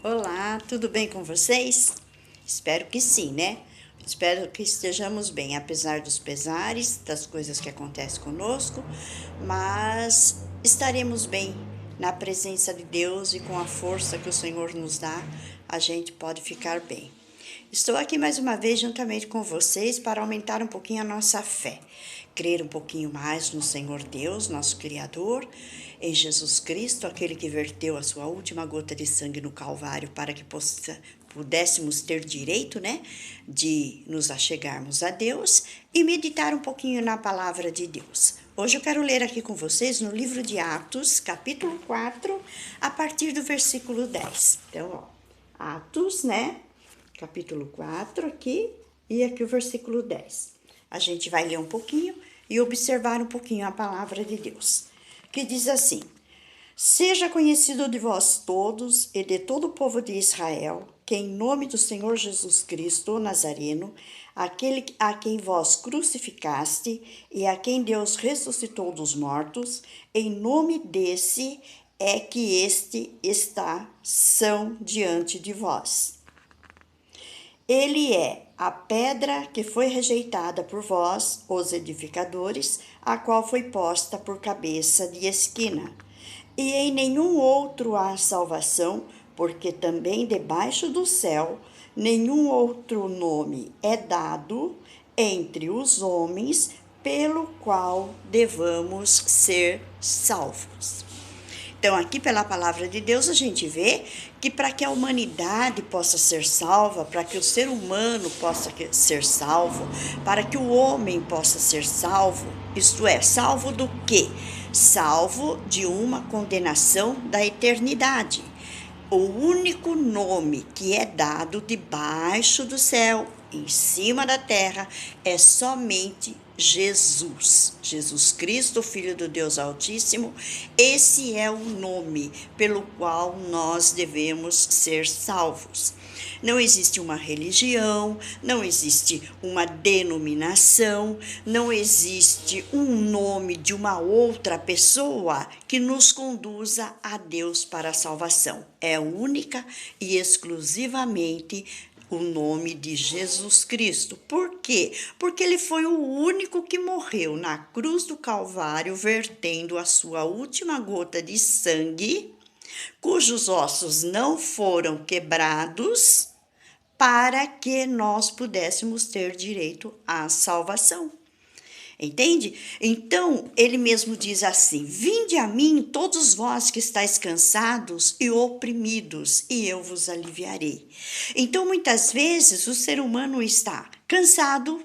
Olá, tudo bem com vocês? Espero que sim, né? Espero que estejamos bem, apesar dos pesares, das coisas que acontecem conosco, mas estaremos bem na presença de Deus e com a força que o Senhor nos dá, a gente pode ficar bem. Estou aqui mais uma vez juntamente com vocês para aumentar um pouquinho a nossa fé, crer um pouquinho mais no Senhor Deus, nosso Criador, em Jesus Cristo, aquele que verteu a sua última gota de sangue no Calvário para que pudéssemos ter direito, né, de nos achegarmos a Deus e meditar um pouquinho na palavra de Deus. Hoje eu quero ler aqui com vocês no livro de Atos, capítulo 4, a partir do versículo 10. Então, ó, Atos, né, capítulo 4 aqui e aqui o versículo 10. A gente vai ler um pouquinho e observar um pouquinho a palavra de Deus, que diz assim: Seja conhecido de vós todos e de todo o povo de Israel, que em nome do Senhor Jesus Cristo, o Nazareno, aquele a quem vós crucificaste e a quem Deus ressuscitou dos mortos, em nome desse é que este está são diante de vós. Ele é a pedra que foi rejeitada por vós, os edificadores, a qual foi posta por cabeça de esquina. E em nenhum outro há salvação, porque também debaixo do céu nenhum outro nome é dado entre os homens pelo qual devamos ser salvos. Então, aqui pela palavra de Deus, a gente vê que para que a humanidade possa ser salva, para que o ser humano possa ser salvo, para que o homem possa ser salvo, isto é, salvo do quê? Salvo de uma condenação da eternidade. O único nome que é dado debaixo do céu, em cima da terra, é somente Jesus. Jesus Cristo, Filho do Deus Altíssimo, esse é o nome pelo qual nós devemos ser salvos. Não existe uma religião, não existe uma denominação, não existe um nome de uma outra pessoa que nos conduza a Deus para a salvação. É única e exclusivamente o nome de Jesus Cristo. Por quê? Porque ele foi o único que morreu na cruz do Calvário, vertendo a sua última gota de sangue, cujos ossos não foram quebrados, para que nós pudéssemos ter direito à salvação. Entende? Então, ele mesmo diz assim: Vinde a mim, todos vós que estáis cansados e oprimidos, e eu vos aliviarei. Então, muitas vezes, o ser humano está cansado,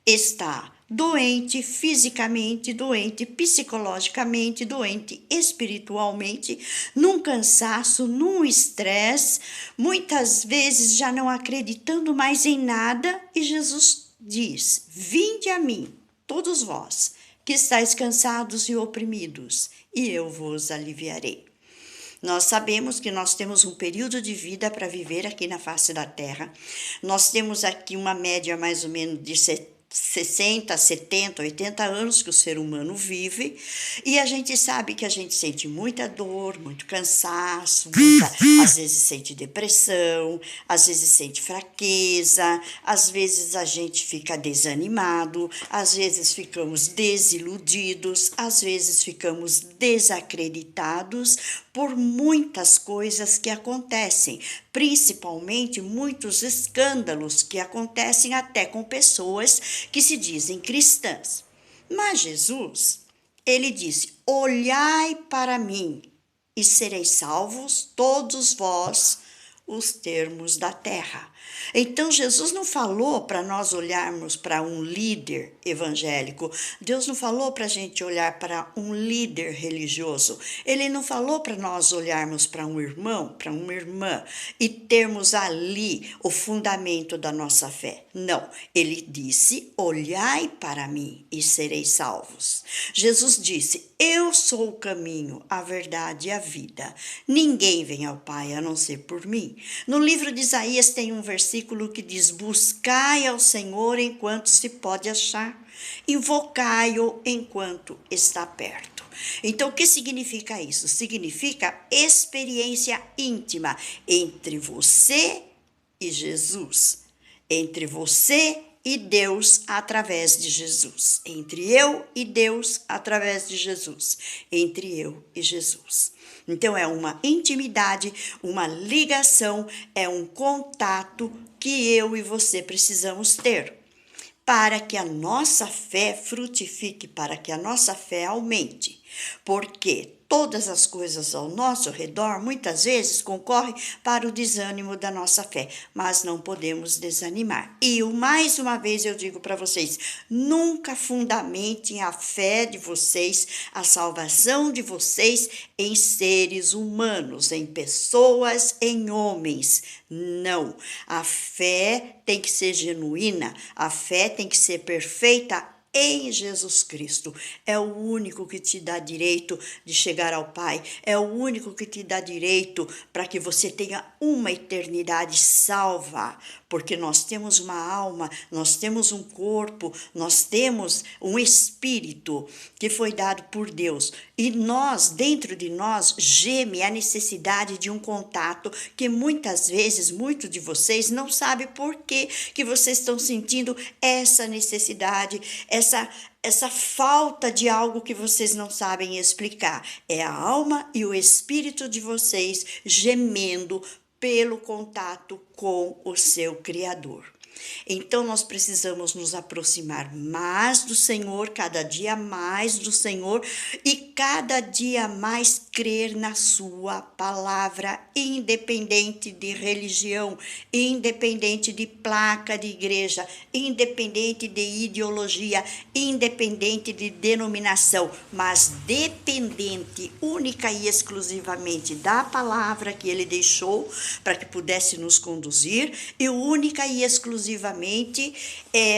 está doente fisicamente, doente psicologicamente, doente espiritualmente, num cansaço, num estresse, muitas vezes já não acreditando mais em nada, e Jesus diz: Vinde a mim, todos vós que estáis cansados e oprimidos, e eu vos aliviarei. Nós sabemos que nós temos um período de vida para viver aqui na face da terra. Nós temos aqui uma média mais ou menos de 60, 70, 80 anos que o ser humano vive, e a gente sabe que a gente sente muita dor, muito cansaço, às vezes sente depressão, às vezes sente fraqueza, às vezes a gente fica desanimado, às vezes ficamos desiludidos, às vezes ficamos desacreditados por muitas coisas que acontecem, principalmente muitos escândalos que acontecem até com pessoas que se dizem cristãs. Mas Jesus, ele disse: Olhai para mim e sereis salvos todos vós, os termos da terra. Então, Jesus não falou para nós olharmos para um líder evangélico. Deus não falou para a gente olhar para um líder religioso. Ele não falou para nós olharmos para um irmão, para uma irmã e termos ali o fundamento da nossa fé. Não, ele disse: olhai para mim e sereis salvos. Jesus disse: eu sou o caminho, a verdade e a vida. Ninguém vem ao Pai a não ser por mim. No livro de Isaías tem um versículo que diz: buscai ao Senhor enquanto se pode achar, invocai-o enquanto está perto. Então, o que significa isso? Significa experiência íntima entre você e Jesus, entre você e Deus através de Jesus, entre eu e Deus através de Jesus, entre eu e Jesus. Então, é uma intimidade, uma ligação, é um contato que eu e você precisamos ter para que a nossa fé frutifique, para que a nossa fé aumente. Porque todas as coisas ao nosso redor, muitas vezes, concorrem para o desânimo da nossa fé, mas não podemos desanimar. E mais uma vez eu digo para vocês, nunca fundamentem a fé de vocês, a salvação de vocês em seres humanos, em pessoas, em homens. Não, a fé tem que ser genuína, a fé tem que ser perfeita em Jesus Cristo. É o único que te dá direito de chegar ao Pai, é o único que te dá direito para que você tenha uma eternidade salva, porque nós temos uma alma, nós temos um corpo, nós temos um espírito que foi dado por Deus, e nós, dentro de nós, geme a necessidade de um contato que muitas vezes, muitos de vocês não sabem por que vocês estão sentindo essa necessidade, essa falta de algo que vocês não sabem explicar. É a alma e o espírito de vocês gemendo pelo contato com o seu Criador. Então, nós precisamos nos aproximar mais do Senhor, cada dia mais do Senhor, e cada dia mais crer na sua palavra, independente de religião, independente de placa de igreja, independente de ideologia, independente de denominação, mas dependente única e exclusivamente da palavra que ele deixou para que pudesse nos conduzir, e única e exclusivamente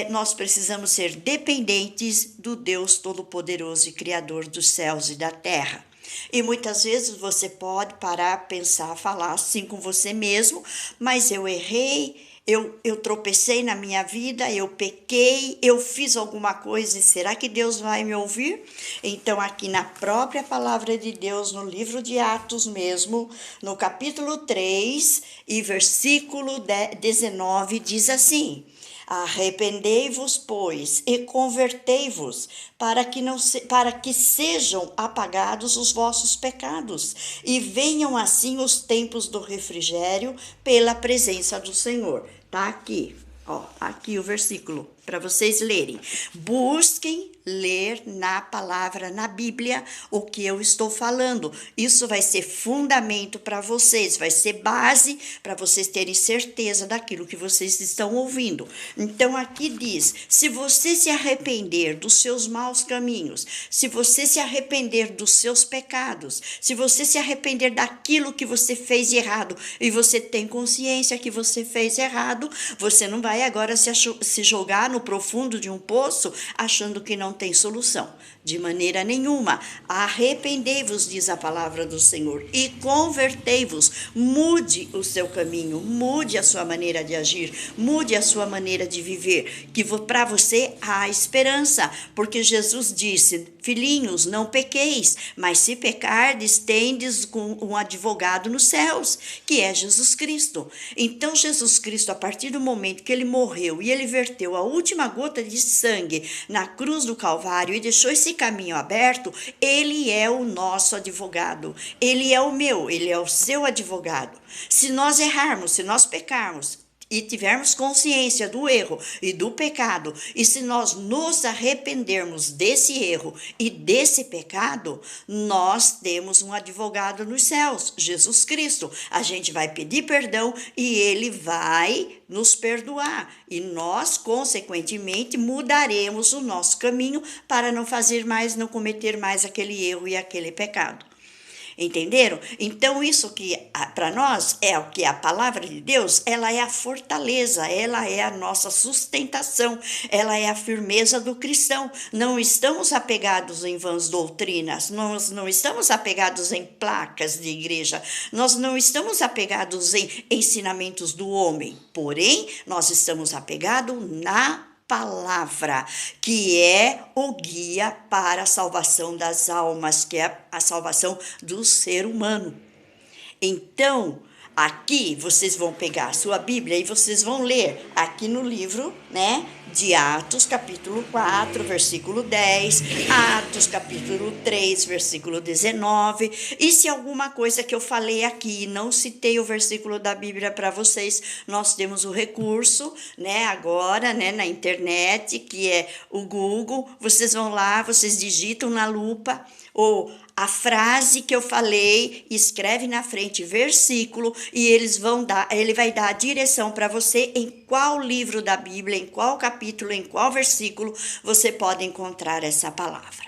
nós precisamos ser dependentes do Deus Todo-Poderoso e Criador dos céus e da terra. E muitas vezes você pode parar, pensar, falar assim com você mesmo, mas eu errei, eu tropecei na minha vida, eu pequei, eu fiz alguma coisa e será que Deus vai me ouvir? Então, aqui na própria palavra de Deus, no livro de Atos mesmo, no capítulo 3 e versículo 19, diz assim: arrependei-vos, pois, e convertei-vos, para que sejam apagados os vossos pecados, e venham assim os tempos do refrigério pela presença do Senhor. Tá aqui, ó, aqui o versículo para vocês lerem. Busquem ler na palavra, na Bíblia, o que eu estou falando. Isso vai ser fundamento para vocês, vai ser base para vocês terem certeza daquilo que vocês estão ouvindo. Então, aqui diz, se você se arrepender dos seus maus caminhos, se você se arrepender dos seus pecados, se você se arrepender daquilo que você fez de errado e você tem consciência que você fez errado, você não vai agora se jogar no profundo de um poço achando que não tem solução, de maneira nenhuma. Arrependei-vos, diz a palavra do Senhor, e convertei-vos. Mude o seu caminho, mude a sua maneira de agir, mude a sua maneira de viver, que para você há esperança, porque Jesus disse: filhinhos, não pequeis, mas se pecardes, tendes um advogado nos céus, que é Jesus Cristo. Então, Jesus Cristo, a partir do momento que ele morreu e ele verteu a última gota de sangue na cruz do Calvário e deixou esse caminho aberto, ele é o nosso advogado. Ele é o meu, ele é o seu advogado. Se nós errarmos, se nós pecarmos, e tivermos consciência do erro e do pecado, e se nós nos arrependermos desse erro e desse pecado, nós temos um advogado nos céus, Jesus Cristo. A gente vai pedir perdão e ele vai nos perdoar. E nós, consequentemente, mudaremos o nosso caminho para não fazer mais, não cometer mais aquele erro e aquele pecado. Entenderam? Então, isso que para nós é o que a palavra de Deus, ela é a fortaleza, ela é a nossa sustentação, ela é a firmeza do cristão. Não estamos apegados em vãs doutrinas, nós não estamos apegados em placas de igreja, nós não estamos apegados em ensinamentos do homem, porém, nós estamos apegados na palavra, que é o guia para a salvação das almas, que é a salvação do ser humano. Então, aqui vocês vão pegar a sua Bíblia e vocês vão ler aqui no livro, né, de Atos, capítulo 4, versículo 10, Atos, capítulo 3, versículo 19. E se alguma coisa que eu falei aqui, não citei o versículo da Bíblia para vocês, nós temos o recurso, né, agora, né, na internet, que é o Google. Vocês vão lá, vocês digitam na lupa ou a frase que eu falei, escreve na frente versículo e ele vai dar a direção para você em qual livro da Bíblia, em qual capítulo, em qual versículo você pode encontrar essa palavra.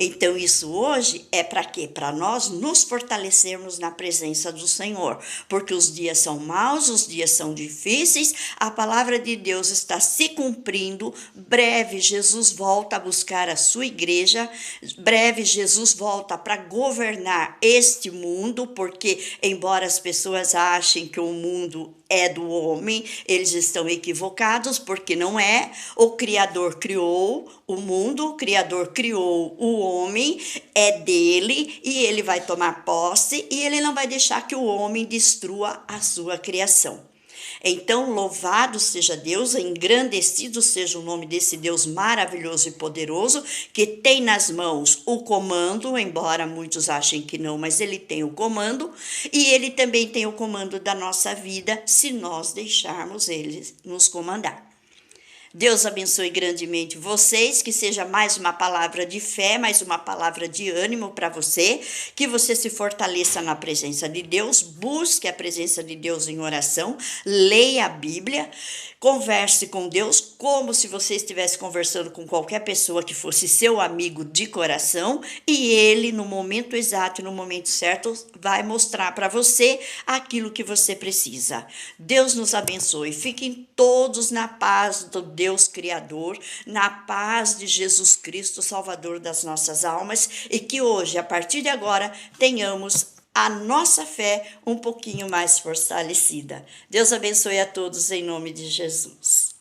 Então, isso hoje é para quê? Para nós nos fortalecermos na presença do Senhor, porque os dias são maus, os dias são difíceis, a palavra de Deus está se cumprindo, breve Jesus volta a buscar a sua igreja, breve Jesus volta para governar este mundo, porque embora as pessoas achem que o mundo é do homem, eles estão equivocados, porque não é. O Criador criou o mundo, o Criador criou o homem, é dele, e ele vai tomar posse, e ele não vai deixar que o homem destrua a sua criação. Então, louvado seja Deus, engrandecido seja o nome desse Deus maravilhoso e poderoso, que tem nas mãos o comando, embora muitos achem que não, mas ele tem o comando, e ele também tem o comando da nossa vida, se nós deixarmos ele nos comandar. Deus abençoe grandemente vocês, que seja mais uma palavra de fé, mais uma palavra de ânimo para você, que você se fortaleça na presença de Deus, busque a presença de Deus em oração, leia a Bíblia, converse com Deus como se você estivesse conversando com qualquer pessoa que fosse seu amigo de coração, e ele, no momento exato e no momento certo, vai mostrar para você aquilo que você precisa. Deus nos abençoe. Fiquem todos na paz do Deus Criador, na paz de Jesus Cristo, Salvador das nossas almas, e que hoje, a partir de agora, tenhamos a nossa fé um pouquinho mais fortalecida. Deus abençoe a todos em nome de Jesus.